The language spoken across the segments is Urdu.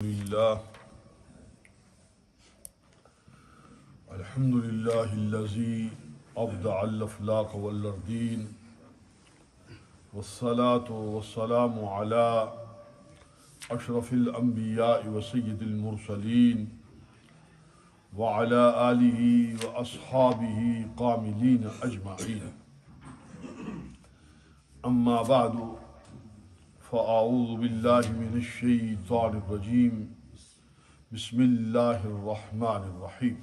لله الحمد لله الذي أبدع الأفلاك والأرضين والصلاة والسلام على أشرف الأنبياء وسيد المرسلين وعلى آله وأصحابه كاملين أجمعين. أما بعد فأعوذ بالله من الشيطان الرجيم. بسم الله الرحمن الرحيم.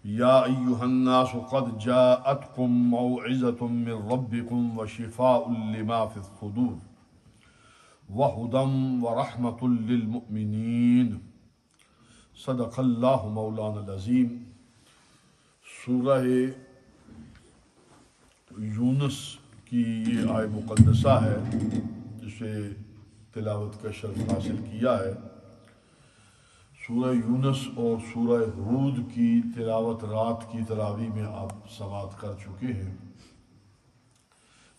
يا أيها الناس قد جاءتكم موعظة من ربكم وشفاء لما في الصدور وهدى ورحمة للمؤمنين. صدق اللہ مولانا العظیم. سورہ یونس کی یہ آیہ مقدسہ ہے جسے تلاوت کا شرف حاصل کیا ہے. سورہ یونس اور سورہ ہود کی تلاوت رات کی تراویح میں آپ سماعت کر چکے ہیں.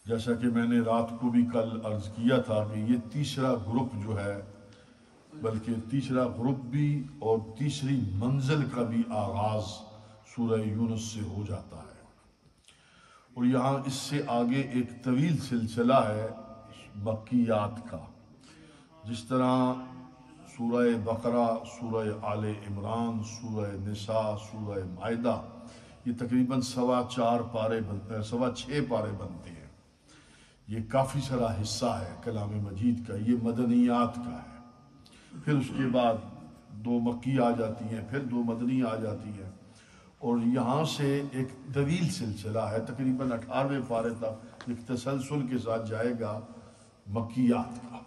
جیسا کہ میں نے رات کو بھی کل عرض کیا تھا کہ یہ تیسرا گروپ جو ہے، بلکہ تیسرا گروپ بھی اور تیسری منزل کا بھی آغاز سورہ یونس سے ہو جاتا ہے. اور یہاں اس سے آگے ایک طویل سلسلہ ہے مکیات کا. جس طرح سورہ بقرہ، سورہ آل عمران، سورہ نساء، سورہ مائدہ یہ تقریباً 6.25 پارے بنتے ہیں. یہ کافی سارا حصہ ہے کلام مجید کا. یہ مدنیات کا ہے. پھر اس کے بعد 2 مکی آ جاتی ہیں، پھر 2 مدنی آ جاتی ہیں، اور یہاں سے ایک طویل سلسلہ ہے تقریباً 18ویں پارے تک ایک تسلسل کے ساتھ جائے گا مکیات کا.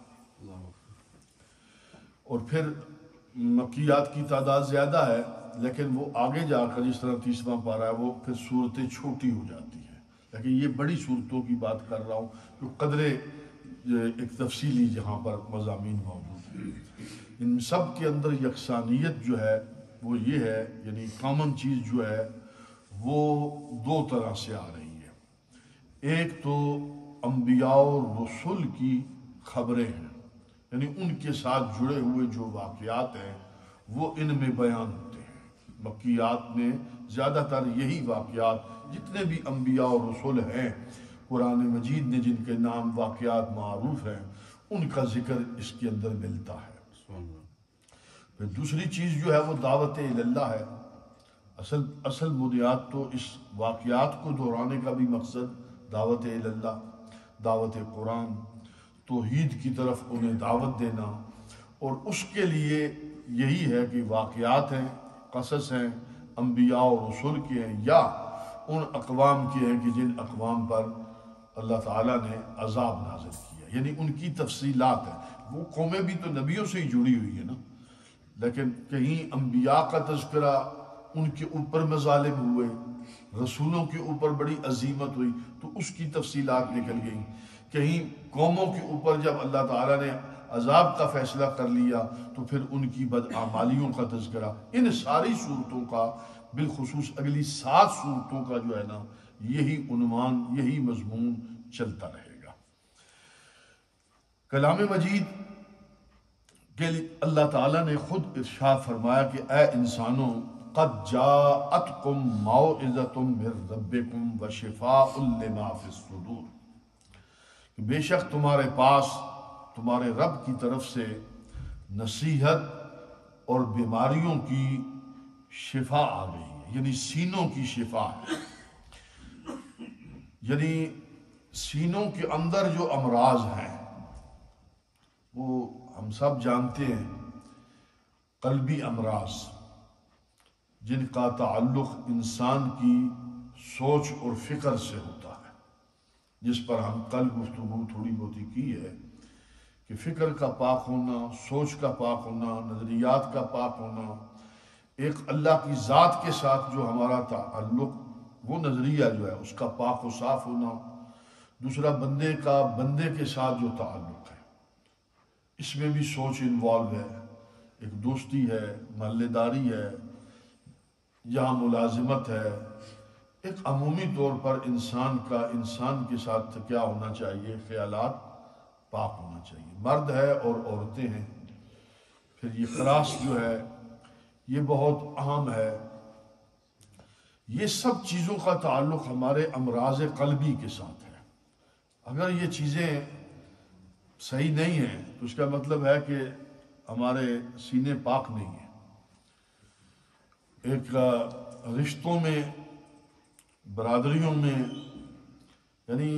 اور پھر مکیات کی تعداد زیادہ ہے، لیکن وہ آگے جا کر جس طرح 30واں پارہ ہے وہ پھر صورتیں چھوٹی ہو جاتی ہیں. لیکن یہ بڑی صورتوں کی بات کر رہا ہوں جو قدرے ایک تفصیلی جہاں پر مضامین موجود ہیں. ان سب کے اندر یکسانیت جو ہے وہ یہ ہے، یعنی کامن چیز جو ہے وہ 2 طرح سے آ رہی ہے. ایک تو انبیاء اور رسول کی خبریں ہیں، یعنی ان کے ساتھ جڑے ہوئے جو واقعات ہیں وہ ان میں بیان ہوتے ہیں. مکیات میں زیادہ تر یہی واقعات، جتنے بھی انبیاء اور رسول ہیں قرآن مجید نے جن کے نام واقعات معروف ہیں ان کا ذکر اس کے اندر ملتا ہے. پھر دوسری چیز جو ہے وہ دعوت اللہ ہے. اصل بنیاد تو اس واقعات کو دہرانے کا بھی مقصد دعوت اللہ، دعوت قرآن، توحید کی طرف انہیں دعوت دینا. اور اس کے لیے یہی ہے کہ واقعات ہیں، قصص ہیں، انبیاء اور رسول کے ہیں یا ان اقوام کے ہیں کہ جن اقوام پر اللہ تعالیٰ نے عذاب نازل کیا، یعنی ان کی تفصیلات ہیں. وہ قومیں بھی تو نبیوں سے ہی جڑی ہوئی ہیں نا، لیکن کہیں انبیاء کا تذکرہ، ان کے اوپر مظالم ہوئے، رسولوں کے اوپر بڑی عظیمت ہوئی تو اس کی تفصیلات نکل گئیں. کہیں قوموں کے اوپر جب اللہ تعالیٰ نے عذاب کا فیصلہ کر لیا تو پھر ان کی بدعمالیوں کا تذکرہ. ان ساری صورتوں کا، بالخصوص اگلی 7 صورتوں کا جو ہے نا، یہی عنوان، یہی مضمون چلتا رہے گا. کلام مجید کہ اللہ تعالیٰ نے خود ارشاد فرمایا کہ اے انسانوں، قد جاءتکم موعظۃ من ربکم وشفاء لما فی الصدور، کہ بے شک تمہارے پاس تمہارے رب کی طرف سے نصیحت اور بیماریوں کی شفا آ گئی ہے، یعنی سینوں کی شفا ہے. یعنی سینوں کے اندر جو امراض ہیں وہ ہم سب جانتے ہیں، قلبی امراض جن کا تعلق انسان کی سوچ اور فکر سے ہوتا ہے، جس پر ہم کل گفتگو تھوڑی بہت کی ہے کہ فکر کا پاک ہونا، سوچ کا پاک ہونا، نظریات کا پاک ہونا، ایک اللہ کی ذات کے ساتھ جو ہمارا تعلق، وہ نظریہ جو ہے اس کا پاک و صاف ہونا. دوسرا بندے کا بندے کے ساتھ جو تعلق ہے اس میں بھی سوچ انوالو ہے. ایک دوستی ہے، محلے داری ہے، یہاں ملازمت ہے. ایک عمومی طور پر انسان کا انسان کے ساتھ کیا ہونا چاہیے، خیالات پاک ہونا چاہیے، مرد ہے اور عورتیں ہیں۔ پھر یہ خراش جو ہے یہ بہت اہم ہے۔ یہ سب چیزوں کا تعلق ہمارے امراض قلبی کے ساتھ ہے۔ اگر یہ چیزیں صحیح نہیں ہیں تو اس کا مطلب ہے کہ ہمارے سینے پاک نہیں ہیں۔ ایک رشتوں میں، برادریوں میں، یعنی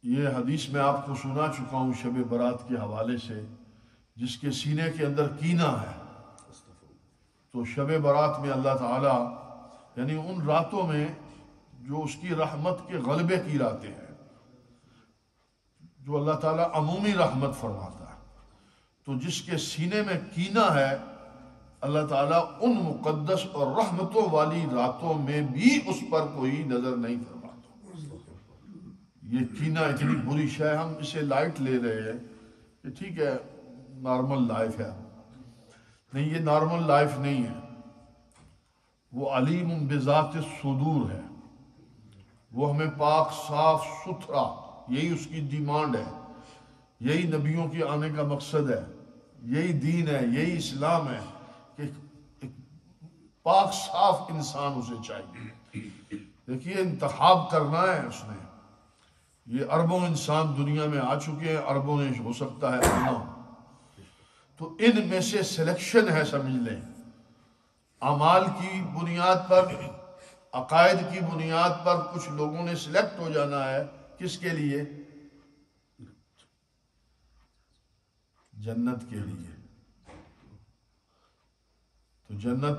یہ حدیث میں آپ کو سنا چکا ہوں شب برات کے حوالے سے، جس کے سینے کے اندر کینہ ہے تو شب برات میں اللہ تعالیٰ، یعنی ان راتوں میں جو اس کی رحمت کے غلبے کی راتیں ہیں، جو اللہ تعالیٰ عمومی رحمت فرماتا ہے، تو جس کے سینے میں کینہ ہے اللہ تعالیٰ ان مقدس اور رحمتوں والی راتوں میں بھی اس پر کوئی نظر نہیں فرماتا۔ یہ کینہ اتنی بری شے ہے، ہم اسے لائٹ لے رہے ہیں کہ ٹھیک ہے نارمل لائف ہے، نہیں، یہ نارمل لائف نہیں ہے۔ وہ علیم بذات الصدور ہے، وہ ہمیں پاک صاف ستھرا، یہی اس کی ڈیمانڈ ہے، یہی نبیوں کے آنے کا مقصد ہے، یہی دین ہے، یہی اسلام ہے کہ ایک پاک صاف انسان اسے چاہیے۔ دیکھیے انتخاب کرنا ہے اس نے، یہ اربوں انسان دنیا میں آ چکے ہیں، اربوں نے ہو سکتا ہے آنا، تو ان میں سے سلیکشن ہے، سمجھ لیں، اعمال کی بنیاد پر، عقائد کی بنیاد پر کچھ لوگوں نے سلیکٹ ہو جانا ہے، کس کے لیے؟ جنت کے لیے۔ تو جنت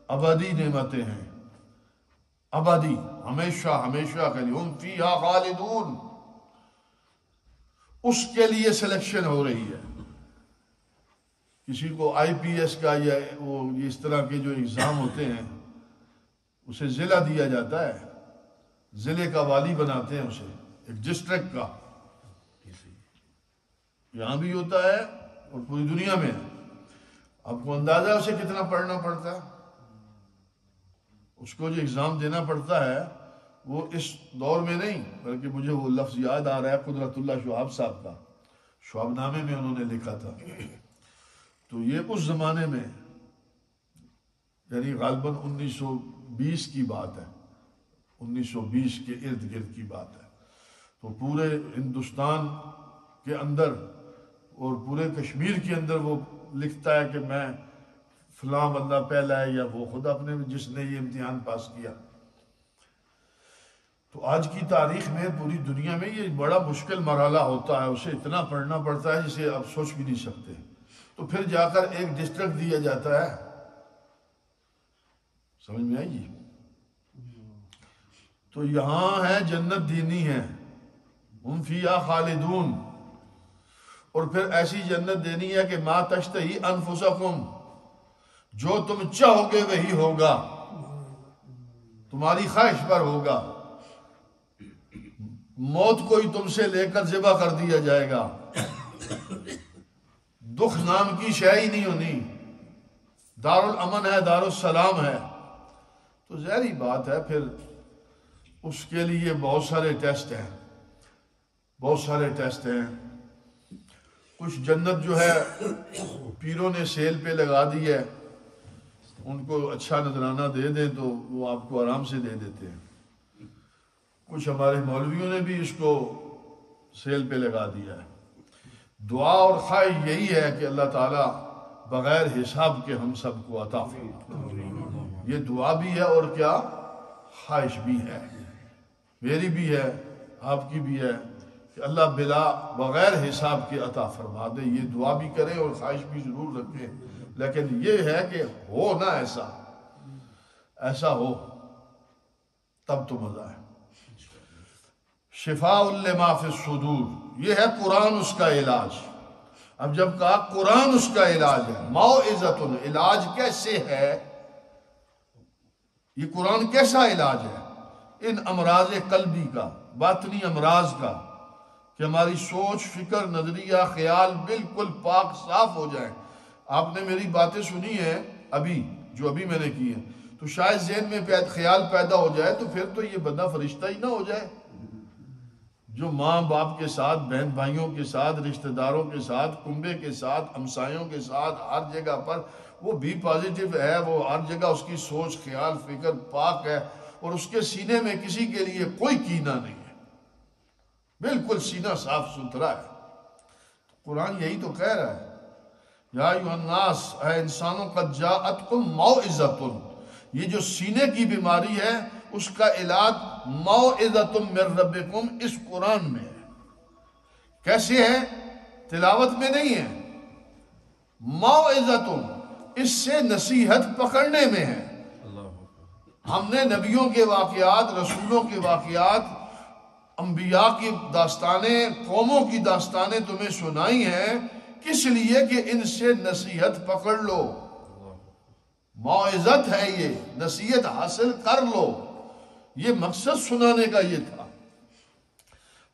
ابدی نعمتیں ہیں، ابدی، ہمیشہ ہمیشہ کے لیے، ہم فیہا خالدون، اس کے لیے سلیکشن ہو رہی ہے۔ کسی کو آئی پی ایس کا یا وہ اس طرح کے جو ایگزام ہوتے ہیں اسے ضلع دیا جاتا ہے، ضلع کا والی بناتے ہیں اسے، ایک ڈسٹرکٹ کا، یہاں بھی ہوتا ہے اور پوری دنیا میں ہے۔ آپ کو اندازہ اسے کتنا پڑھنا پڑتا ہے، اس کو جو ایگزام دینا پڑتا ہے وہ اس دور میں نہیں، بلکہ مجھے وہ لفظ یاد آ رہا ہے قدرت اللہ شہاب صاحب کا، شہاب نامے میں انہوں نے لکھا تھا، تو یہ اس زمانے میں، یعنی غالباً 1920 کی بات ہے، 1920 کے ارد گرد کی بات ہے، تو پورے ہندوستان کے اندر اور پورے کشمیر کے اندر وہ لکھتا ہے کہ میں فلاں بندہ پہلا ہے، یا وہ خود اپنے جس نے یہ امتحان پاس کیا۔ تو آج کی تاریخ میں پوری دنیا میں یہ بڑا مشکل مرحلہ ہوتا ہے، اسے اتنا پڑھنا پڑتا ہے جسے آپ سوچ بھی نہیں سکتے، تو پھر جا کر ایک ڈسٹرکٹ دیا جاتا ہے، سمجھ میں آئی جی؟ تو یہاں ہے جنت دینی ہے، ہم فیہا خالدون، اور پھر ایسی جنت دینی ہے کہ ما تشتہی انفسکم، جو تم چاہو گے وہی ہوگا، تمہاری خواہش پر ہوگا، موت کوئی تم سے لے کر ذبح کر دیا جائے گا، دکھ نام کی شے ہی نہیں ہونی، دار الامن ہے، دار السلام ہے۔ تو ظاہری بات ہے پھر اس کے لیے بہت سارے ٹیسٹ ہیں، بہت سارے ٹیسٹ ہیں۔ کچھ جنت جو ہے پیروں نے سیل پہ لگا دی ہے، ان کو اچھا نذرانہ دے دیں تو وہ آپ کو آرام سے دے دیتے ہیں، کچھ ہمارے مولویوں نے بھی اس کو سیل پہ لگا دیا ہے۔ دعا اور خواہش یہی ہے کہ اللہ تعالیٰ بغیر حساب کے ہم سب کو عطا فرمائے، یہ دعا بھی ہے اور کیا خواہش بھی ہے، میری بھی ہے، آپ کی بھی ہے، کہ اللہ بلا بغیر حساب کے عطا فرما دے۔ یہ دعا بھی کریں اور خواہش بھی ضرور رکھیں، لیکن یہ ہے کہ ہو نا ایسا ہو تب تو مزہ ہے۔ شفاء لما فی الصدور، یہ ہے قرآن اس کا علاج۔ اب جب کہا قرآن اس کا علاج ہے، موعظۃ، علاج کیسے ہے؟ یہ قرآن کیسا علاج ہے؟ ان امراض قلبی کا، باطنی امراض کا، کہ ہماری سوچ، فکر، نظریہ، خیال بالکل پاک صاف ہو جائیں۔ آپ نے میری باتیں سنی ہیں ابھی، جو ابھی میں نے کی ہیں، تو شاید ذہن میں خیال پیدا ہو جائے تو پھر تو یہ بندہ فرشتہ ہی نہ ہو جائے، جو ماں باپ کے ساتھ، بہن بھائیوں کے ساتھ، رشتہ داروں کے ساتھ، کنبے کے ساتھ، ہمسایوں کے ساتھ، ہر جگہ پر وہ بھی پازیٹیو ہے، وہ ہر جگہ اس کی سوچ، خیال، فکر پاک ہے، اور اس کے سینے میں کسی کے لیے کوئی کینہ نہیں ہے، بالکل سینہ صاف ستھرا ہے۔ قرآن یہی تو کہہ رہا ہے، یا ایھا الناس، اے انسانوں، قد جاءتکم موعظۃ، یہ جو سینے کی بیماری ہے اس کا علاج موعظۃ من ربکم اس قرآن میں ہے۔ کیسے ہے؟ تلاوت میں نہیں ہے، موعظۃ، اس سے نصیحت پکڑنے میں ہے۔ ہم نے نبیوں کے واقعات، رسولوں کے واقعات، انبیاء کی داستانیں، قوموں کی داستانیں تمہیں سنائی ہیں، کس لیے کہ ان سے نصیحت پکڑ لو۔ موعظت ہے یہ، نصیحت حاصل کر لو، یہ مقصد سنانے کا یہ تھا۔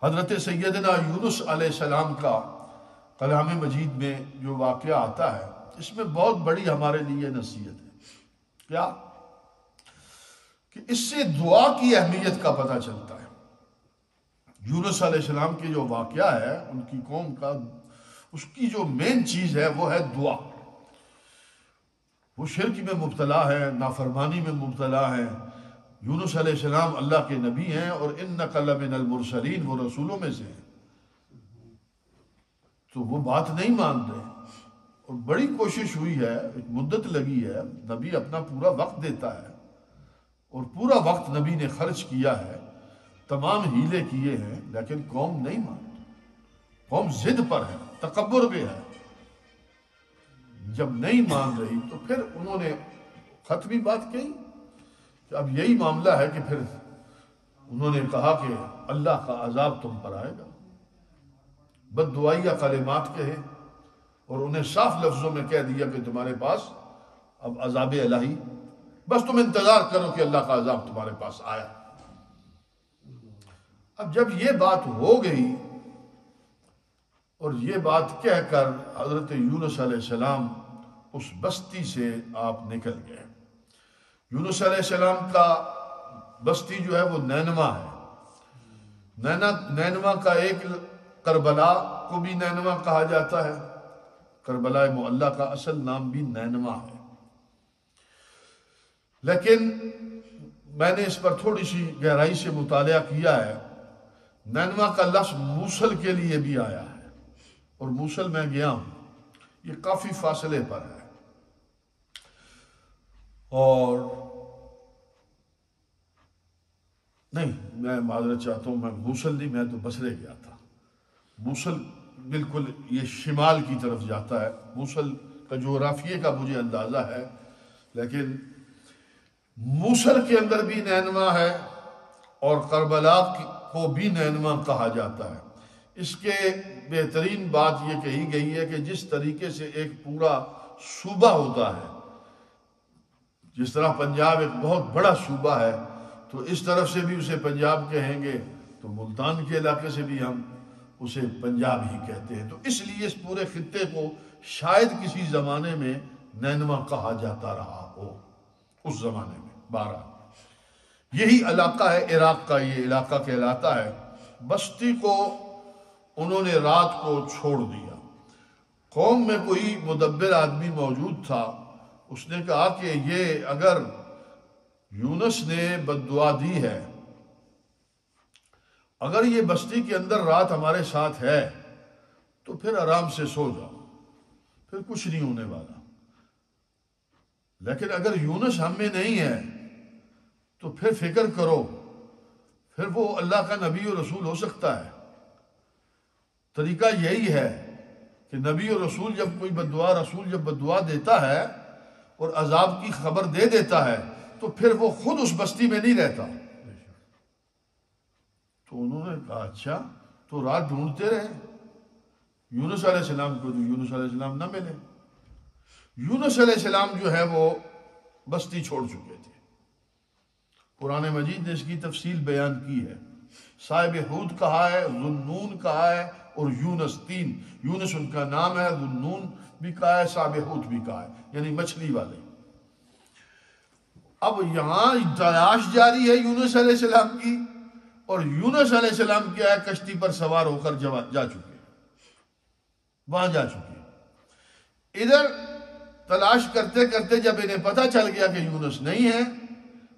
حضرت سیدنا یونس علیہ السلام کا کلام مجید میں جو واقعہ آتا ہے، اس میں بہت بڑی ہمارے لیے نصیحت ہے۔ کیا؟ کہ اس سے دعا کی اہمیت کا پتہ چلتا ہے۔ یونس علیہ السلام کی جو واقعہ ہے، ان کی قوم کا، اس کی جو مین چیز ہے وہ ہے دعا۔ وہ شرک میں مبتلا ہے، نافرمانی میں مبتلا ہے۔ یونس علیہ السلام اللہ کے نبی ہیں، اور اِنَّکَ لَمِنَ الْمُرْسَلِينَ، وہ رسولوں میں سے ہیں، تو وہ بات نہیں مان رہے، اور بڑی کوشش ہوئی ہے، ایک مدت لگی ہے، نبی اپنا پورا وقت دیتا ہے، اور پورا وقت نبی نے خرچ کیا ہے، تمام ہیلے کیے ہیں، لیکن قوم نہیں مانتی، قوم ضد پر ہے، تکبر پہ ہے۔ جب نہیں مان رہی تو پھر انہوں نے ختمی بات کہی کہ اب یہی معاملہ ہے، کہ پھر انہوں نے کہا کہ اللہ کا عذاب تم پر آئے گا، بد دعائیہ کلمات کہے، اور انہیں صاف لفظوں میں کہہ دیا کہ تمہارے پاس اب عذاب الہی، بس تم انتظار کرو کہ اللہ کا عذاب تمہارے پاس آیا۔ اب جب یہ بات ہو گئی، اور یہ بات کہہ کر حضرت یونس علیہ السلام اس بستی سے آپ نکل گئے۔ یونس علیہ السلام کا بستی جو ہے وہ نینوا ہے۔ نینوا کا ایک کربلا کو بھی نینوا کہا جاتا ہے، کربلا معلیٰ کا اصل نام بھی نینوا ہے، لیکن میں نے اس پر تھوڑی سی گہرائی سے مطالعہ کیا ہے۔ نینوا کا لفظ موصل کے لیے بھی آیا ہے، اور موصل میں گیا ہوں، یہ کافی فاصلے پر ہے، اور نہیں، میں معذرت چاہتا ہوں، میں موصل نہیں، میں تو بصرے گیا تھا۔ موصل بالکل یہ شمال کی طرف جاتا ہے، موصل کا جغرافیے کا مجھے اندازہ ہے، لیکن موصل کے اندر بھی نینوا ہے، اور کربلا کو بھی نینوا کہا جاتا ہے۔ اس کے بہترین بات یہ کہی گئی ہے کہ جس طریقے سے ایک پورا صوبہ ہوتا ہے، جس طرح پنجاب ایک بہت بڑا صوبہ ہے، تو اس طرف سے بھی اسے پنجاب کہیں گے، تو ملتان کے علاقے سے بھی ہم اسے پنجاب ہی کہتے ہیں، تو اس لیے اس پورے خطے کو شاید کسی زمانے میں نینوا کہا جاتا رہا ہو، اس زمانے میں۔ بہرحال یہی علاقہ ہے، عراق کا یہ علاقہ کہلاتا ہے۔ بستی کو انہوں نے رات کو چھوڑ دیا۔ قوم میں کوئی مدبر آدمی موجود تھا، اس نے کہا کہ یہ اگر یونس نے بد دعا دی ہے، اگر یہ بستی کے اندر رات ہمارے ساتھ ہے تو پھر آرام سے سو جاؤ، پھر کچھ نہیں ہونے والا، لیکن اگر یونس ہم میں نہیں ہے تو پھر فکر کرو، پھر وہ اللہ کا نبی اور رسول ہو سکتا ہے۔ طریقہ یہی ہے کہ نبی اور رسول جب کوئی بددعا، رسول جب بددعا دیتا ہے اور عذاب کی خبر دے دیتا ہے تو پھر وہ خود اس بستی میں نہیں رہتا۔ تو انہوں نے کہا اچھا، تو رات ڈھونڈتے رہے یونس علیہ السلام کو، تو یونس علیہ السلام نہ ملے۔ یونس علیہ السلام جو ہے وہ بستی چھوڑ چکے تھے۔ قرآن مجید نے اس کی تفصیل بیان کی ہے، صاحب حود کہا ہے، ذُنُّون کہا ہے، اور یونس، تین، یونس ان کا نام ہے، ذُنُّون بھی کہا ہے، صاحب حود بھی کہا ہے، یعنی مچھلی والے۔ اب یہاں تلاش جاری ہے یونس علیہ السلام کی، اور یونس علیہ السلام کیا ہے کشتی پر سوار ہو کر جا چکے، وہاں جا چکے۔ ادھر تلاش کرتے کرتے جب انہیں پتہ چل گیا کہ یونس نہیں ہے،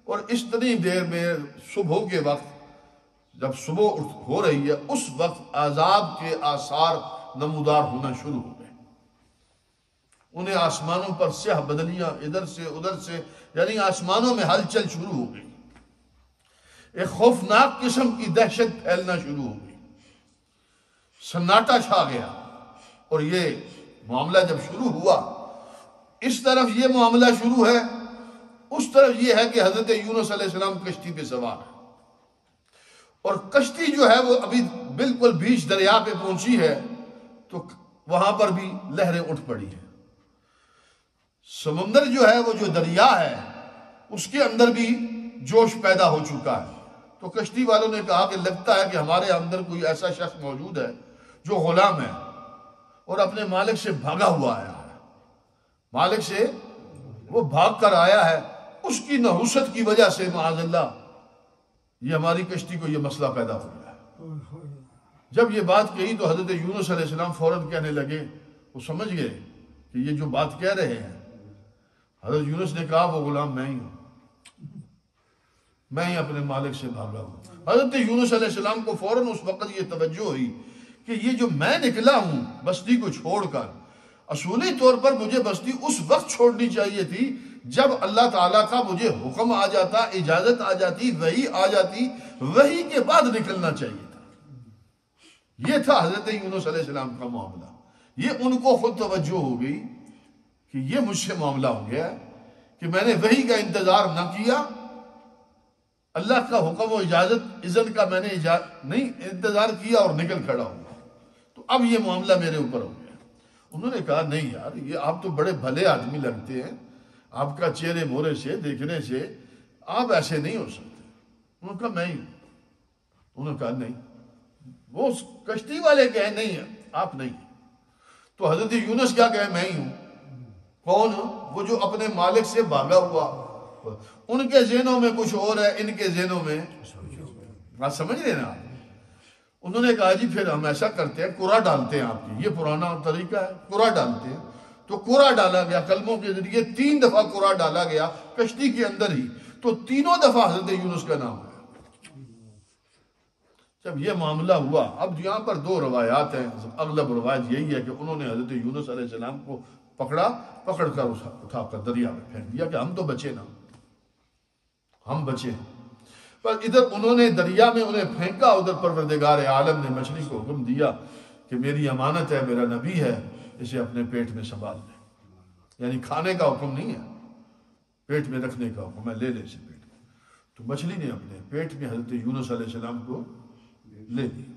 اور اس اتنی دیر میں صبح کے وقت جب صبح ہو رہی ہے اس وقت عذاب کے آثار نمودار ہونا شروع ہو گئے۔ انہیں آسمانوں پر سیاہ بدلیاں ادھر سے ادھر سے، یعنی آسمانوں میں ہلچل شروع ہو گئی، ایک خوفناک قسم کی دہشت پھیلنا شروع ہو گئی، سناٹا چھا گیا۔ اور یہ معاملہ جب شروع ہوا، اس طرف یہ معاملہ شروع ہے، اس طرف یہ ہے کہ حضرت یونس علیہ السلام کشتی پہ سوار ہے، اور کشتی جو ہے وہ ابھی بالکل بیچ دریا پہ پہنچی ہے، تو وہاں پر بھی لہریں اٹھ پڑی ہیں۔ سمندر جو ہے وہ جو دریا ہے اس کے اندر بھی جوش پیدا ہو چکا ہے۔ تو کشتی والوں نے کہا کہ لگتا ہے کہ ہمارے اندر کوئی ایسا شخص موجود ہے جو غلام ہے اور اپنے مالک سے بھاگا ہوا آیا ہے، مالک سے وہ بھاگ کر آیا ہے، اس کی نحوست کی وجہ سے معاذ اللہ یہ ہماری کشتی کو یہ مسئلہ پیدا ہو گیا ہے۔ جب یہ بات کہی تو حضرت یونس علیہ السلام فوراً کہنے لگے، وہ سمجھ گئے کہ یہ جو بات کہہ رہے ہیں، حضرت یونس نے کہا وہ غلام میں ہی ہوں، میں ہی اپنے مالک سے بھاگا ہوں۔ حضرت یونس علیہ السلام کو فوراً اس وقت یہ توجہ ہوئی کہ یہ جو میں نکلا ہوں بستی کو چھوڑ کر، اصولی طور پر مجھے بستی اس وقت چھوڑنی چاہیے تھی جب اللہ تعالیٰ کا مجھے حکم آ جاتا، اجازت آ جاتی، وحی آ جاتی، وحی کے بعد نکلنا چاہیے تھا۔ یہ تھا حضرت یونس علیہ السلام کا معاملہ۔ یہ ان کو خود توجہ ہو گئی کہ یہ مجھ سے معاملہ ہو گیا ہے کہ میں نے وحی کا انتظار نہ کیا، اللہ کا حکم و اجازت اذن کا میں نے نہیں انتظار کیا اور نکل کھڑا ہوا، تو اب یہ معاملہ میرے اوپر ہو گیا۔ انہوں نے کہا نہیں یار، یہ آپ تو بڑے بھلے آدمی لگتے ہیں، آپ کا چہرے مورے سے دیکھنے سے آپ ایسے نہیں ہو سکتے۔ انہوں نے کہا میں ہی ہوں۔ انہوں نے کہا نہیں، وہ کشتی والے کہے نہیں ہیں آپ نہیں، تو حضرت یونس کیا کہے میں ہی ہوں۔ کون؟ وہ جو اپنے مالک سے بھاگا ہوا۔ ان کے ذہنوں میں کچھ اور ہے، ان کے ذہنوں میں بات سمجھ رہے نا آپ۔ انہوں نے کہا جی پھر ہم ایسا کرتے ہیں، قرآ ڈالتے ہیں آپ کی، یہ پرانا طریقہ ہے، قرآ ڈالتے ہیں۔ تو قرآ ڈالا گیا، کلموں کے ذریعے 3 دفعہ قرآ ڈالا گیا کشتی کے اندر ہی، تو تینوں دفعہ حضرت یونس کا نام ہے۔ جب یہ معاملہ ہوا، اب یہاں پر 2 روایات ہیں، اغلب روایت یہی ہے کہ انہوں نے حضرت یونس علیہ السلام کو پکڑ کر اٹھا کر دریا میں پھینک دیا کہ ہم تو بچے نا، ہم بچے ہیں۔ پر ادھر انہوں نے دریا میں انہیں پھینکا، ادھر پروردگار عالم نے مچھلی کو حکم دیا کہ میری امانت ہے، میرا نبی ہے، اسے اپنے پیٹ میں سنبھال لے، یعنی کھانے کا حکم نہیں ہے، پیٹ میں رکھنے کا حکم ہے، لے لے اسے پیٹ میں۔ تو مچھلی نے اپنے پیٹ میں حضرت یونس علیہ السلام کو لے لیا۔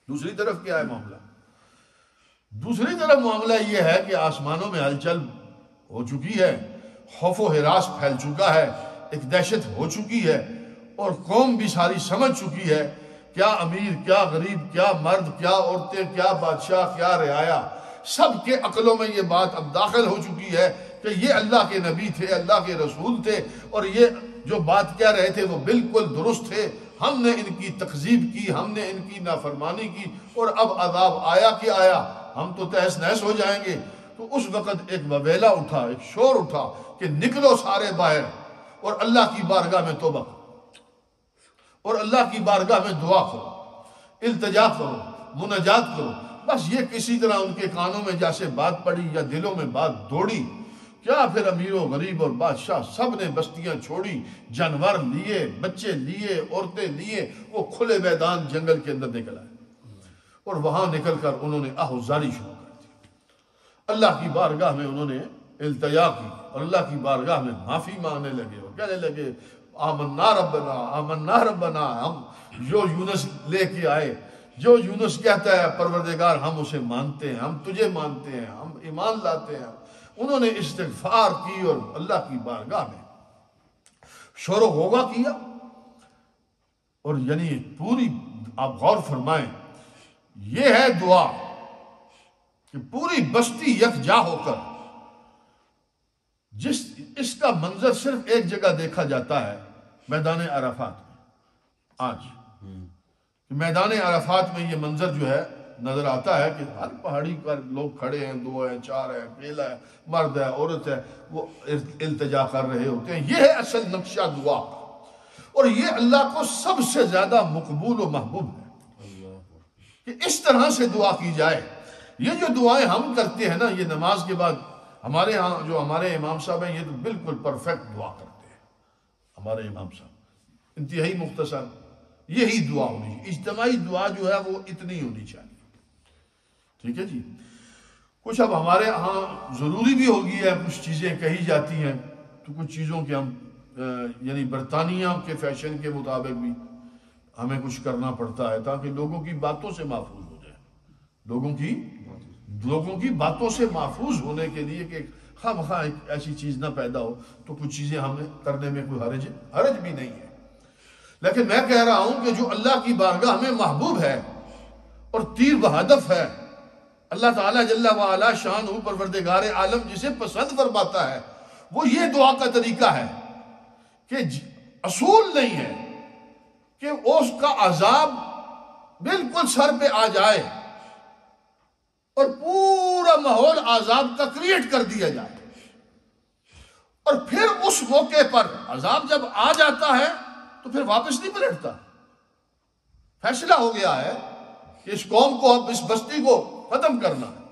دوسری طرف کیا ہے معاملہ؟ دوسری طرف معاملہ یہ ہے کہ آسمانوں میں ہلچل ہو چکی ہے، خوف و ہراس پھیل چکا ہے، ایک دہشت ہو چکی ہے، اور قوم بھی ساری سمجھ چکی ہے، کیا امیر، کیا غریب، کیا مرد، کیا عورتیں، کیا بادشاہ، کیا رعایا، سب کے عقلوں میں یہ بات اب داخل ہو چکی ہے کہ یہ اللہ کے نبی تھے، اللہ کے رسول تھے، اور یہ جو بات کہہ رہے تھے وہ بالکل درست تھے۔ ہم نے ان کی تکذیب کی، ہم نے ان کی نافرمانی کی، اور اب عذاب آیا کہ آیا، ہم تو تہس نہس ہو جائیں گے۔ تو اس وقت ایک وبیلہ اٹھا، ایک شور اٹھا کہ نکلو سارے باہر اور اللہ کی بارگاہ میں توبہ کرو، اور اللہ کی بارگاہ میں دعا کرو، التجا کرو، مناجات کرو۔ بس یہ کسی طرح ان کے کانوں میں جیسے بات پڑی یا دلوں میں بات دوڑی، کیا پھر امیر و غریب اور بادشاہ سب نے بستیاں چھوڑی، جانور لیے، بچے لیے، عورتیں لیے، وہ کھلے میدان جنگل کے اندر نکل آئے، اور وہاں نکل کر انہوں نے آہوزاری شروع کر دی۔ اللہ کی بارگاہ میں انہوں نے التجا کی، اور اللہ کی بارگاہ میں معافی مانگنے لگے، اور کہنے لگے آمنا ربنا، آمنا ربنا، ہم جو یونس لے کے آئے، جو یونس کہتا ہے پروردگار ہم اسے مانتے ہیں، ہم تجھے مانتے ہیں، ہم ایمان لاتے ہیں۔ انہوں نے استغفار کی اور اللہ کی بارگاہ میں شور و غوغا کیا، اور یعنی پوری، آپ غور فرمائیں، یہ ہے دعا کہ پوری بستی یکجا ہو کر، اس کا منظر صرف ایک جگہ دیکھا جاتا ہے، میدان عرفات میں۔ آج میدان عرفات میں یہ منظر جو ہے نظر آتا ہے کہ ہر پہاڑی پر لوگ کھڑے ہیں، 2 ہیں، 4 ہیں، اکیلا ہے، مرد ہے، عورت ہے، وہ التجا کر رہے ہوتے ہیں۔ یہ ہے اصل نقشہ دعا، اور یہ اللہ کو سب سے زیادہ مقبول و محبوب ہے کہ اس طرح سے دعا کی جائے۔ یہ جو دعائیں ہم کرتے ہیں نا، یہ نماز کے بعد ہمارے ہاں جو ہمارے امام صاحب ہیں، یہ تو بالکل پرفیکٹ دعا کرتے ہیں۔ ہمارے امام صاحب انتہائی مختصر یہی دعا ہونی چاہیے، اجتماعی دعا جو ہے وہ اتنی ہونی چاہیے، ٹھیک ہے جی۔ کچھ اب ہمارے ہاں ضروری بھی ہو گئی ہے، کچھ چیزیں کہی جاتی ہیں تو کچھ چیزوں کے ہم یعنی برطانیہ کے فیشن کے مطابق بھی ہمیں کچھ کرنا پڑتا ہے تاکہ لوگوں کی باتوں سے محفوظ ہو جائے، لوگوں کی باتوں سے محفوظ ہونے کے لیے کہ خواہ مخواہ ایسی چیز نہ پیدا ہو، تو کچھ چیزیں ہمیں کرنے میں کوئی حرج بھی نہیں ہے۔ لیکن میں کہہ رہا ہوں کہ جو اللہ کی بارگاہ میں محبوب ہے اور تیر بہدف ہے، اللہ تعالیٰ جل وعلا شان پروردگار عالم جسے پسند فرماتا ہے، وہ یہ دعا کا طریقہ ہے کہ اصول نہیں ہے کہ اس کا عذاب بالکل سر پہ آ جائے اور پورا ماحول عذاب کا کریٹ کر دیا جائے، اور پھر اس موقع پر عذاب جب آ جاتا ہے تو پھر واپس نہیں پلٹتا۔ فیصلہ ہو گیا ہے کہ اس قوم کو، اب اس بستی کو ختم کرنا ہے،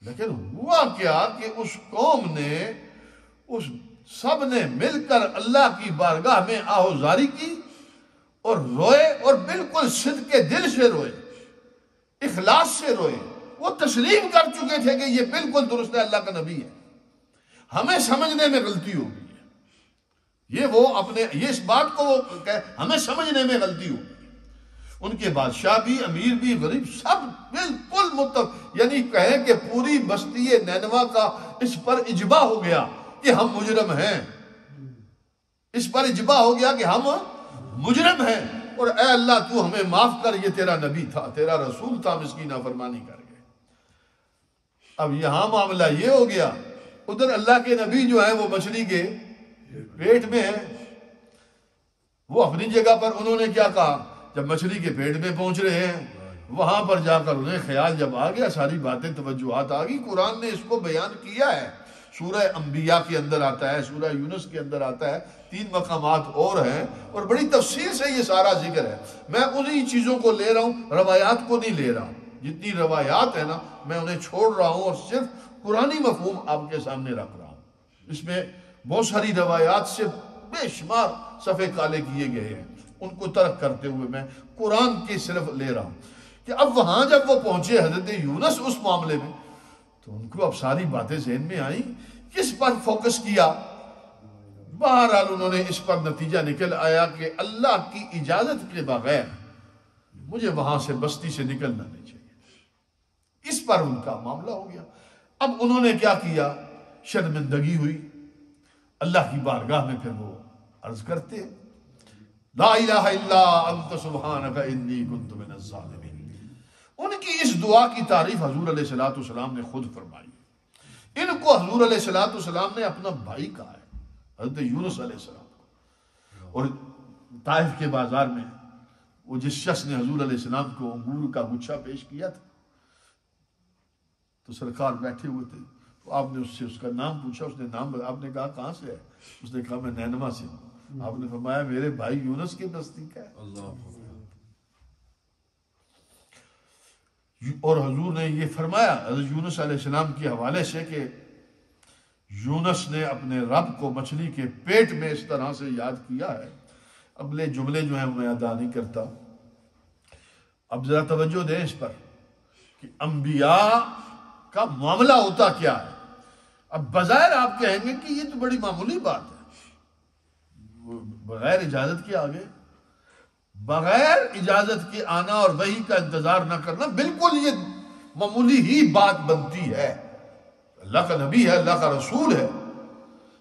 لیکن ہوا کیا کہ اس قوم نے، اس سب نے مل کر اللہ کی بارگاہ میں آہوزاری کی اور روئے، اور بالکل صدق کے دل سے روئے، اخلاص سے روئے۔ وہ تسلیم کر چکے تھے کہ یہ بالکل درست ہے، اللہ کا نبی ہے، ہمیں سمجھنے میں غلطی ہو گئی ہے، یہ اس بات کو وہ ہمیں سمجھنے میں غلطی ہو گئی۔ ان کے بادشاہ بھی، امیر بھی، غریب سب بالکل یعنی کہیں کہ پوری بستی نینوا کا اس پر اجماع ہو گیا کہ ہم مجرم ہیں، اس پر اجماع ہو گیا کہ ہم مجرم ہیں، اور اے اللہ تو ہمیں معاف کر، یہ تیرا نبی تھا، تیرا رسول تھا، ہم اس کی نافرمانی کر گئے۔ اب یہاں معاملہ یہ ہو گیا، ادھر اللہ کے نبی جو ہیں وہ مچھلی کے پیٹ میں ہیں، وہ اپنی جگہ پر انہوں نے کیا کہا، جب مچھلی کے پیٹ میں پہنچ رہے ہیں، وہاں پر جا کر انہیں خیال جب آ گیا، ساری باتیں توجہات آ گئی، قرآن نے اس کو بیان کیا ہے، سورہ انبیاء کے اندر آتا ہے، سورہ یونس کے اندر آتا ہے، 3 مقامات اور ہیں، اور بڑی تفصیل سے یہ سارا ذکر ہے۔ میں انہی چیزوں کو لے رہا ہوں، روایات کو نہیں لے رہا ہوں، جتنی روایات ہیں نا میں انہیں چھوڑ رہا ہوں اور صرف قرآنی مفہوم آپ کے سامنے رکھ رہا ہوں۔ اس میں بہت ساری روایات سے بے شمار صفحے کالے کیے گئے ہیں، ان کو ترک کرتے ہوئے میں قرآن کی صرف لے رہا ہوں کہ اب وہاں جب وہ پہنچے حضرت یونس اس معاملے میں، تو ان کو اب ساری باتیں ذہن میں آئیں، کس پر فوکس کیا؟ بہرحال انہوں نے اس پر نتیجہ نکل آیا کہ اللہ کی اجازت کے بغیر مجھے وہاں سے بستی سے نکلنا نہیں چاہیے، اس پر ان کا معاملہ ہو گیا۔ اب انہوں نے کیا کیا؟ شرمندگی ہوئی، اللہ کی بارگاہ میں پھر وہ عرض کرتے لا الہ الا انت سبحانک انی کنت من الظالمین۔ ان کی اس دعا کی تعریف حضور علیہ السلام نے خود فرمائی، ان کو حضور علیہ السلام نے اپنا بھائی کہا ہے، حضرت یونس علیہ السلام کو۔ اور طائف کے بازار میں وہ جس شخص نے حضور علیہ السلام کو انگور کا گچھا پیش کیا تھا، تو سرکار بیٹھے ہوئے تھے، تو آپ نے اس سے اس کا نام پوچھا، اس نے نام، آپ نے کہا کہاں سے ہے؟ اس نے کہا میں نینوا سے ہوں۔ آپ نے فرمایا میرے بھائی یونس کی نزدیک ہے۔ اور حضور نے یہ فرمایا حضرت یونس علیہ السلام کے حوالے سے کہ یونس نے اپنے رب کو مچھلی کے پیٹ میں اس طرح سے یاد کیا ہے۔ اگلے جملے جو ہیں میں ادا نہیں کرتا، اب ذرا توجہ دیں اس پر کہ انبیاء کا معاملہ ہوتا کیا ہے۔ اب بظاہر آپ کہیں گے کہ یہ تو بڑی معمولی بات ہے، بغیر اجازت کے آگے، بغیر اجازت کے آنا اور وحی کا انتظار نہ کرنا، بالکل یہ معمولی ہی بات بنتی ہے۔ اللہ کا نبی ہے، اللہ کا رسول ہے،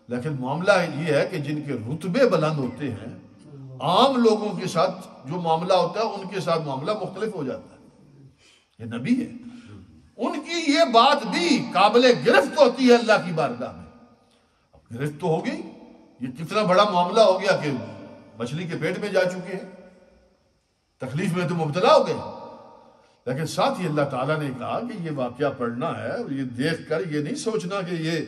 لیکن معاملہ یہ ہے کہ جن کے رتبے بلند ہوتے ہیں، عام لوگوں کے ساتھ جو معاملہ ہوتا ہے ان کے ساتھ معاملہ مختلف ہو جاتا ہے۔ یہ نبی ہے، ان کی یہ بات بھی قابل گرفت ہوتی ہے اللہ کی بارگاہ میں۔ اب گرفت تو ہو گئی، یہ کتنا بڑا معاملہ ہو گیا کہ مچھلی کے پیٹ میں جا چکے ہیں۔ تکلیف میں تو مبتلا ہو گئے، لیکن ساتھ ہی اللہ تعالیٰ نے کہا کہ یہ واقعہ پڑھنا ہے، اور یہ دیکھ کر یہ نہیں سوچنا کہ یہ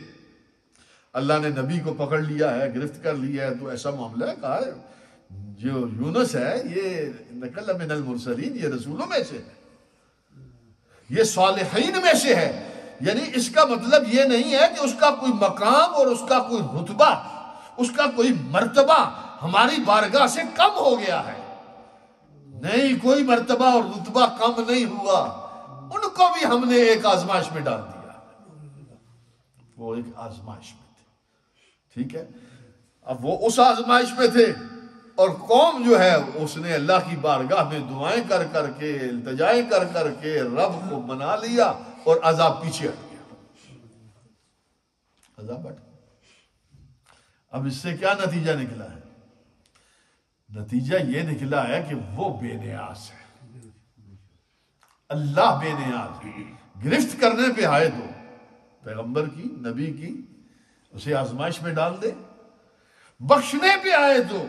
اللہ نے نبی کو پکڑ لیا ہے، گرفت کر لیا ہے تو ایسا معاملہ ہے۔ کہا جو یونس ہے یہ نکل من المرسلین، یہ رسولوں میں سے ہے، یہ صالحین میں سے ہے، یعنی اس کا مطلب یہ نہیں ہے کہ اس کا کوئی مقام اور اس کا کوئی رتبہ، اس کا کوئی مرتبہ ہماری بارگاہ سے کم ہو گیا ہے، نہیں، کوئی مرتبہ اور رتبہ کم نہیں ہوا، ان کو بھی ہم نے ایک آزمائش میں ڈال دیا، وہ ایک آزمائش میں تھے، ٹھیک ہے۔ اب وہ اس آزمائش میں تھے، اور قوم جو ہے اس نے اللہ کی بارگاہ میں دعائیں کر کر کے، التجائیں کر کر کے رب کو منا لیا، اور عذاب پیچھے ہٹ گیا، عذاب ہٹ گیا۔ اب اس سے کیا نتیجہ نکلا ہے؟ نتیجہ یہ نکلا ہے کہ وہ بے نیاز ہے، اللہ بے نیاز ہے، گرفت کرنے پہ آئے تو پیغمبر کی، نبی کی، اسے آزمائش میں ڈال دے، بخشنے پہ آئے تو،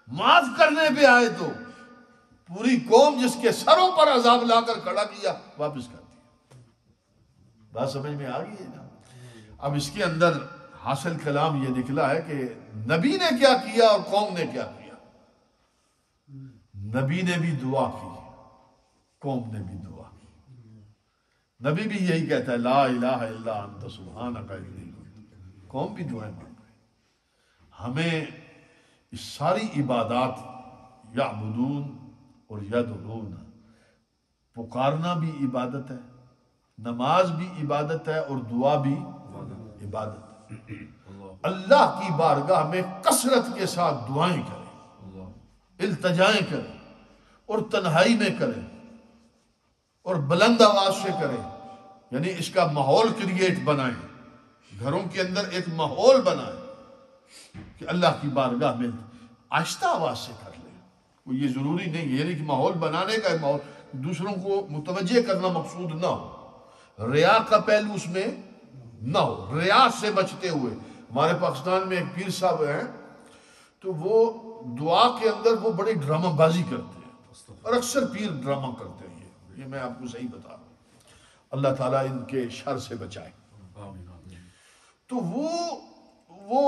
معاف کرنے پہ آئے تو پوری قوم جس کے سروں پر عذاب لا کر کھڑا کیا واپس کر دیا۔ بات سمجھ میں آ گئی ہے نا؟ اب اس کے اندر حاصل کلام یہ نکلا ہے کہ نبی نے کیا کیا اور قوم نے کیا کیا۔ نبی نے بھی دعا کی، قوم نے بھی دعا کی۔ نبی بھی یہی کہتا ہے لا الہ الا انت سبحانک انی کنت، قوم بھی دعائیں مانگ رہے۔ ہمیں اس ساری عبادات یعبدون اور یدعون، پکارنا بھی عبادت ہے، نماز بھی عبادت ہے، اور دعا بھی عبادت ہے۔ اللہ کی بارگاہ میں کثرت کے ساتھ دعائیں کریں، التجائیں کریں، اور تنہائی میں کریں، اور بلند آواز سے کریں، یعنی اس کا ماحول کریٹ بنائیں، گھروں کے اندر ایک ماحول بنائیں کہ اللہ کی بارگاہ میں آہستہ آواز سے کر لیں۔ کوئی یہ ضروری نہیں ہے کہ ماحول بنانے کا ماحول دوسروں کو متوجہ کرنا مقصود نہ ہو، ریا کا پہلو اس میں نہ ہو، ریا سے بچتے ہوئے۔ ہمارے پاکستان میں ایک پیر صاحب ہیں، تو وہ دعا کے اندر وہ بڑی ڈرامہ بازی کرتے ہیں، اور اکثر پیر ڈرامہ کرتے ہیں، یہ میں آپ کو صحیح بتا رہا ہوں، اللہ تعالیٰ ان کے شر سے بچائے۔ تو وہ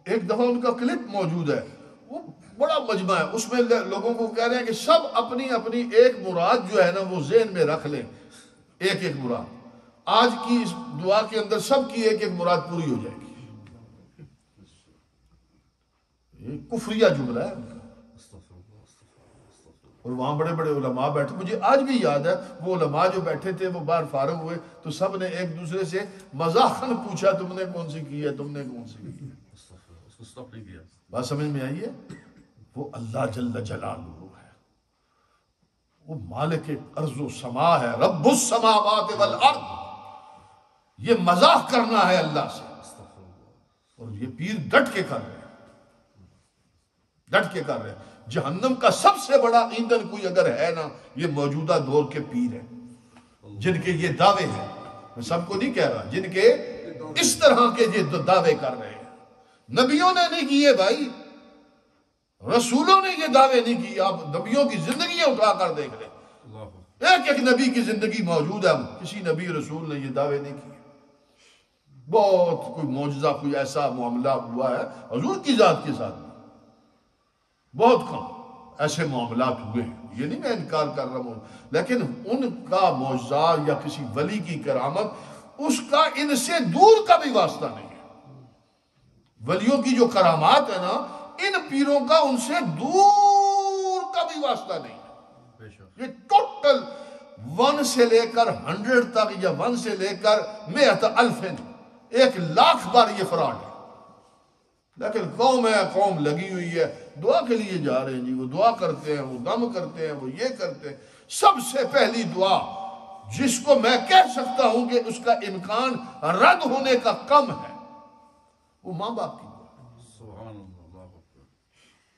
ایک دفعہ ان کا کلپ موجود ہے، وہ بڑا مجمع ہے، اس میں لوگوں کو کہہ رہے ہیں کہ سب اپنی اپنی ایک مراد جو ہے نا وہ ذہن میں رکھ لیں، ایک ایک مراد، آج کی اس دعا کے اندر سب کی ایک ایک مراد پوری ہو جائے گی۔ یہ کفریہ جملہ ہے ان کا، اور وہاں بڑے بڑے علماء بیٹھے، مجھے آج بھی یاد ہے وہ علماء جو بیٹھے تھے، وہ باہر فارغ ہوئے تو سب نے ایک دوسرے سے مزاحاً پوچھا تم نے کون سی کی ہے، تم نے کون سی کی ہے۔ بات سمجھ میں آئی ہے؟ وہ اللہ جل جلالہ ہے، وہ مالک ارض و سما ہے، رب السماوات والارض۔ یہ مزاح کرنا ہے اللہ سے، اور یہ پیر ڈٹ کے کر رہے ہیں، ڈٹ کے کر رہے ہیں۔ جہنم کا سب سے بڑا ایندھن کوئی اگر ہے نا، یہ موجودہ دور کے پیر ہیں، جن کے یہ دعوے ہیں، میں سب کو نہیں کہہ رہا، جن کے اس طرح کے یہ دعوے کر رہے ہیں۔ نبیوں نے نہیں کیے بھائی، رسولوں نے یہ دعوے نہیں کیے۔ آپ نبیوں کی زندگیاں اٹھا کر دیکھ لیں، ایک ایک نبی کی زندگی موجود ہے، کسی نبی رسول نے یہ دعوے نہیں کیے۔ بہت کوئی معجزہ، کوئی ایسا معاملہ ہوا ہے حضور کی ذات کے ساتھ، بہت کم ایسے معاملات ہوئے ہیں، یہ نہیں میں انکار کر رہا ہوں، لیکن ان کا معجزہ یا کسی ولی کی کرامت، اس کا ان سے دور کا بھی واسطہ نہیں ہے۔ ولیوں کی جو کرامات ہے نا، ان پیروں کا ان سے دور کا بھی واسطہ نہیں ہے۔ یہ ٹوٹل 1 سے لے کر 100 تک، یا 1 سے لے کر 100,000، 1,00,000 بار یہ فراڈ ہے۔ لیکن قوم ہے، قوم لگی ہوئی ہے، دعا کے لیے جا رہے ہیں جی، وہ دعا کرتے ہیں، وہ دم کرتے ہیں، وہ یہ کرتے ہیں۔ سب سے پہلی دعا جس کو میں کہہ سکتا ہوں کہ اس کا امکان رد ہونے کا کم ہے، وہ ماں باپ کی دعا۔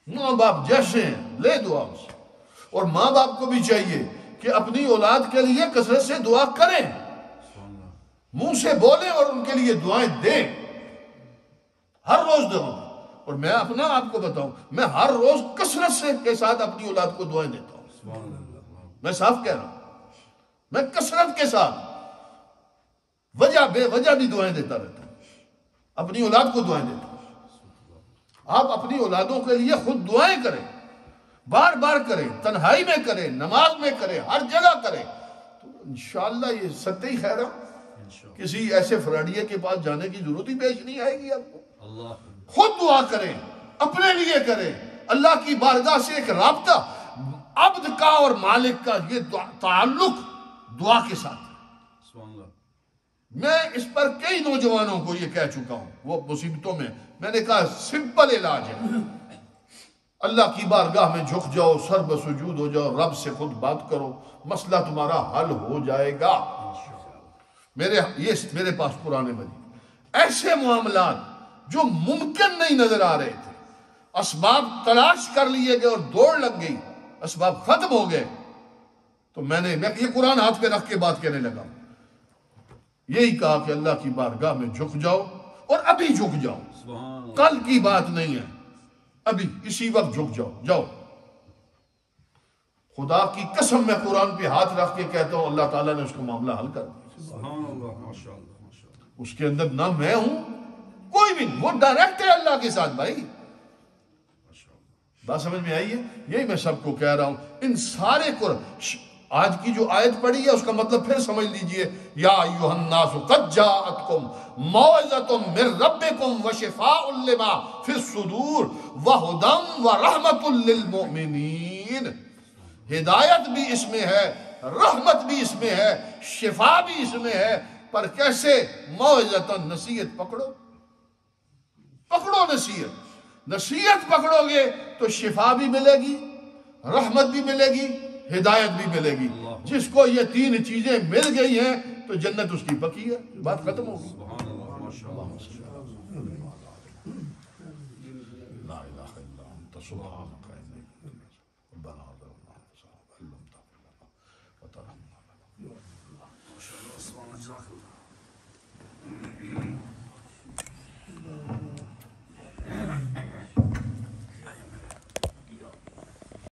ماں باپ جیسے ہیں لے دعا ان سے، اور ماں باپ کو بھی چاہیے کہ اپنی اولاد کے لیے کثرت سے دعا کریں، منہ سے بولیں اور ان کے لیے دعائیں دیں، ہر روز دیں، اور میں اپنا آپ کو بتاؤں، میں ہر روز کثرت سے کے ساتھ اپنی اولاد کو دعائیں دیتا ہوں، میں صاف کہہ رہا ہوں، میں کثرت کے ساتھ وجہ بے وجہ بھی دعائیں دیتا رہتا ہوں، اپنی اولاد کو دعائیں دیتا ہوں۔ آپ اپنی اولادوں کے لیے خود دعائیں کریں، بار بار کریں، تنہائی میں کریں، نماز میں کریں، ہر جگہ کریں، تو انشاءاللہ یہ ستے ہی خیر ہے۔ کسی ایسے فراڈیے کے پاس جانے کی ضرورت ہی پیش نہیں آئے گی آپ کو۔ خود دعا کریں، اپنے لیے کریں، اللہ کی بارگاہ سے ایک رابطہ عبد کا اور مالک کا، یہ تعلق دعا کے ساتھ ہے۔ میں اس پر کئی نوجوانوں کو یہ کہہ چکا ہوں، وہ مصیبتوں میں نے کہا سمپل علاج ہے، اللہ کی بارگاہ میں جھک جاؤ، سر بسجود ہو جاؤ، رب سے خود بات کرو، مسئلہ تمہارا حل ہو جائے گا۔ میرے پاس قرآن مجید ایسے معاملات جو ممکن نہیں نظر آ رہے تھے، اسباب تلاش کر لیے گئے اور دوڑ لگ گئی، اسباب ختم ہو گئے، تو میں یہ قرآن ہاتھ پہ رکھ کے بات کہنے لگا، یہی کہا کہ اللہ کی بارگاہ میں جھک جاؤ، اور ابھی جھک جاؤ، کل کی بات نہیں ہے، ابھی اسی وقت جھک جاؤ۔ خدا کی قسم میں قرآن پہ ہاتھ رکھ کے کہتا ہوں، اللہ تعالیٰ نے اس کو معاملہ حل کر دیا۔ اس کے اندر نہ میں ہوں، کوئی بھی نہیں، وہ ڈائریکٹ ہے اللہ کے ساتھ بھائی۔ بات سمجھ میں آئی ہے؟ یہی میں سب کو کہہ رہا ہوں، ان سارے آج کی جو آیت پڑھی ہے اس کا مطلب پھر سمجھ لیجئے، یا ایھا الناس قد جاءتکم موعظۃ من ربکم وشفاء لما فی الصدور وہدی ورحمۃ للمؤمنین۔ ہدایت بھی اس میں ہے، رحمت بھی اس میں ہے، شفا بھی اس میں ہے، پر کیسے؟ موعظۃ، نصیحت پکڑو نصیحت پکڑو گے تو شفا بھی ملے گی، رحمت بھی ملے گی، ہدایت بھی ملے گی۔ جس کو یہ تین چیزیں مل گئی ہیں تو جنت اس کی پکی ہے، بات ختم ہوگی۔ لا الہ الا انت سبحانک انی کنت من الظالمین۔